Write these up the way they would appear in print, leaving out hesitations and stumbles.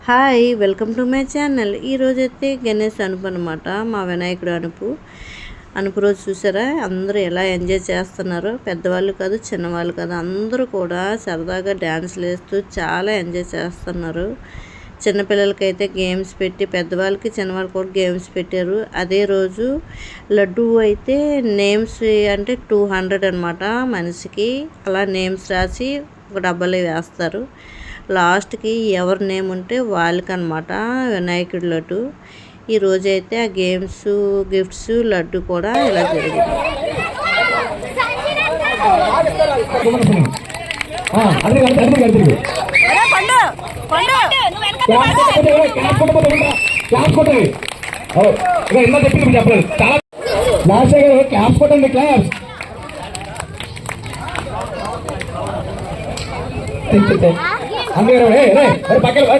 Hi, welcome to my channel. ఈరోజైతే గణేష్ అనుపు అనమాట. మా వినాయకుడు అనుపు రోజు చూసారా అందరూ ఎలా ఎంజాయ్ చేస్తున్నారో. పెద్దవాళ్ళు కాదు, చిన్నవాళ్ళు కాదు, అందరూ కూడా సరదాగా డ్యాన్స్లు వేస్తూ చాలా ఎంజాయ్ చేస్తున్నారు. చిన్నపిల్లలకైతే గేమ్స్ పెట్టి, పెద్దవాళ్ళకి చిన్నవాళ్ళకి కూడా గేమ్స్ పెట్టారు. అదే రోజు లడ్డు అయితే నేమ్స్ అంటే 200 అనమాట మనిషికి. అలా నేమ్స్ రాసి ఒక డబ్బాలో వేస్తారు. లాస్ట్కి ఎవరి నేమ్ ఉంటే వాళ్ళకనమాట వినాయకుడి లడ్డు. ఈరోజైతే ఆ గేమ్స్, గిఫ్ట్స్, లడ్డు కూడా ఇలా జరిగింది.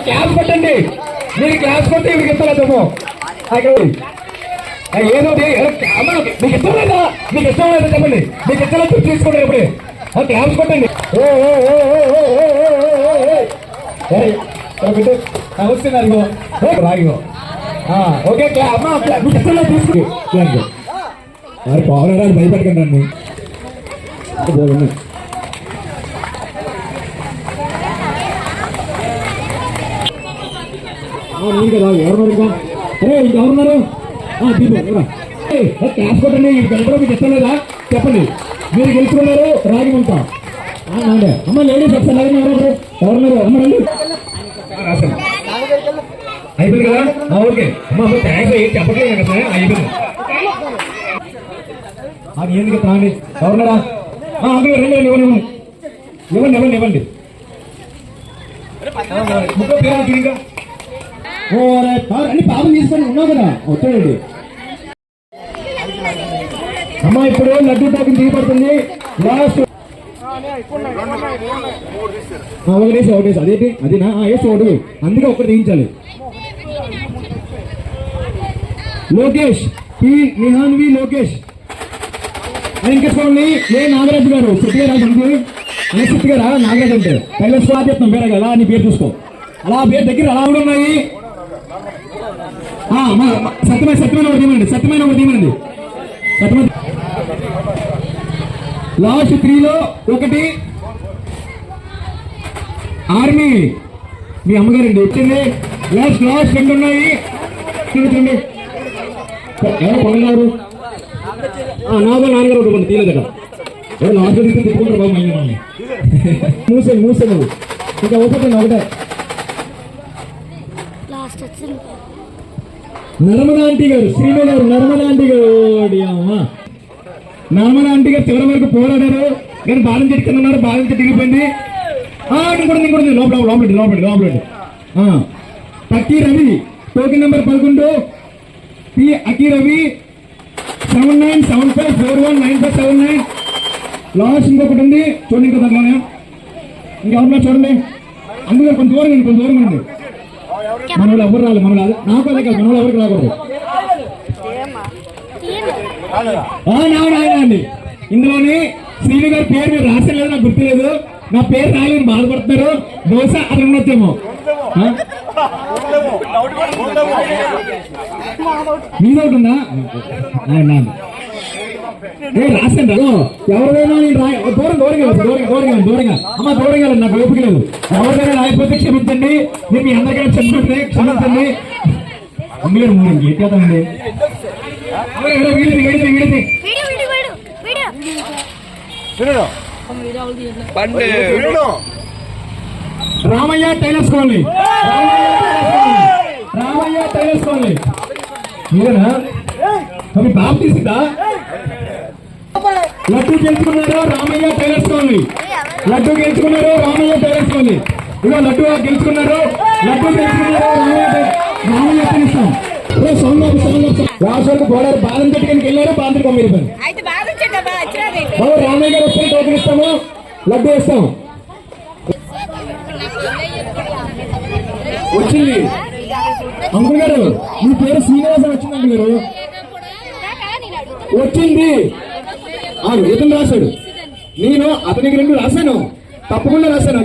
క్లాస్ కొట్టండి, మీరు క్లాస్ కొట్టి మీకు ఇస్తలేము. ఏదో మీకు ఇష్టం లేదా, మీకు ఇష్టం లేదా చెప్పండి. మీకు ఇష్టం లేదు తీసుకోండి. ఎప్పుడే క్లాస్ కొట్టండి. వస్తున్నారు రాగిగో. ఓకే, మీకు ఇష్టం లేదు తీసుకుని పవన్ భయపెట్టకండి. నేను కదా ఎవరున్నారు ఇంకా? అరే ఇంకెవరున్నారు? క్లాస్ కొట్టండి. గంటలో మీకు ఇష్టం లేదా చెప్పండి. మీరు గెలుచుకున్నారు రాగిమంట. అమ్మ లేడీస్ ఒకసారి ఎవరున్నారు? అమ్మ రండి. అయిపోయింది కదా? ఓకే అమ్మ థ్యాంక్స్. చెప్పట్లేదు కదా, అయిపోయింది. అది ఎందుకు రాండి. ఎవరున్నారా? అందులో రండి. ఇవ్వండి. ముఖ్య పేరు ఇంకా అన్ని పాపం తీసుకొని ఉన్నావు కదా, వచ్చాడండి. అమ్మ ఇప్పుడు లడ్డూ టాకింగ్ దిగబడుతుంది. లాస్ట్ ఒకటేసి అదేంటి అదేనా? వేసి ఒకటి, అందుకే ఒకటి దించాలి. లోకేష్ పి నిహాన్వి లోకేష్ ఇంకేసుకోండి. ఏ నాగరాజు గారు సిట్టిగారా సిట్టిగారా నాగరాజు అంటే పైలట్ స్వాగతం చెప్తాం. పేరు అలా నీ పేరు చూసుకో. అలా పేరు దగ్గర అలా కూడా ఉన్నాయి. సత్యమైన ఒకటి తీమండి. లాస్ట్ 3లో ఒకటి ఆర్మీ మీ అమ్మగారండి వచ్చింది. లాస్ట్ 2 ఉన్నాయి. చూడండి ఎవరు పొందన్నారు? నాన్నగారు ఒకటి తీయలేదు కదా. ఎవరు లాస్ట్ తీసుకుని తిప్పుకుంటారు బాబు. మైండ్ మూసే ఇంకా ఒకటే నర్మదా ఆంటీ గారు, శ్రీను గారు, నర్మదా ఆంటీ గారు చివరి వరకు పోరాడారు. కానీ బాలం చెట్టుకున్నారు. బాలం చెట్టు దిగిపోయింది. ఇంకోటి లోపల పక్కి రవి టోకెన్ నెంబర్ 11 పి అకి రవి 7975419579. లాస్ట్ ఇంకొకటి ఉంది చూడండి. ఇంకో దాంట్లోనే ఇంకెవరిలో చూడండి. అందులో కొంచెం దూరం ఉండి మనోళ్ళు ఎవరు రాలేదు. మనోళ్ళు నాకు అదే కాదు, మనోళ్ళు ఎవరికి రాకూడదు. అండి ఇందులోని శ్రీను గారి పేరు మీరు రాసలేదు, నాకు గుర్తులేదు. నా పేరు రాలేదు, బాధపడుతున్నారు. బహుశా అక్కడ ఉండొచ్చేమో. మీదొకటి ఉందా? రాసండి. ఎవరిదైనా దూరంగా అమ్మ దూరంగా నాకు ఓపిక లేదు. ఎవరిదైనా రాయకపోతే క్షమించండి. నేను మీ అందరికీ క్షమించండి. అందులో ఎక్కేద్దామండి. రామయ్య టైలర్స్ కాలనీ మీరేనా? అవి బాబు తీసుకుందా? లడ్డు గెలుచుకున్నారు రామయ్య టైలర్స్ కాలనీ. ఇదిగో లడ్డు గెలుచుకున్నారు. రామయ్య తెలుస్తాం. రాష్ట్రాలకు గోడారు బాదం పెట్టుకుని వెళ్ళారు. బాదం పంపిపోయారు. రామయ్య గారు వస్తే టోకెన్ ఇస్తాము, లడ్డు వేస్తాం. వచ్చింది అంకుల్ గారు, మీ పేరు శ్రీనివాసం వచ్చింది. అంకుల్ గారు వచ్చింది. ఇతను రాశాడు. నేను అతనికి 2 రాశాను, తప్పకుండా రాశాను.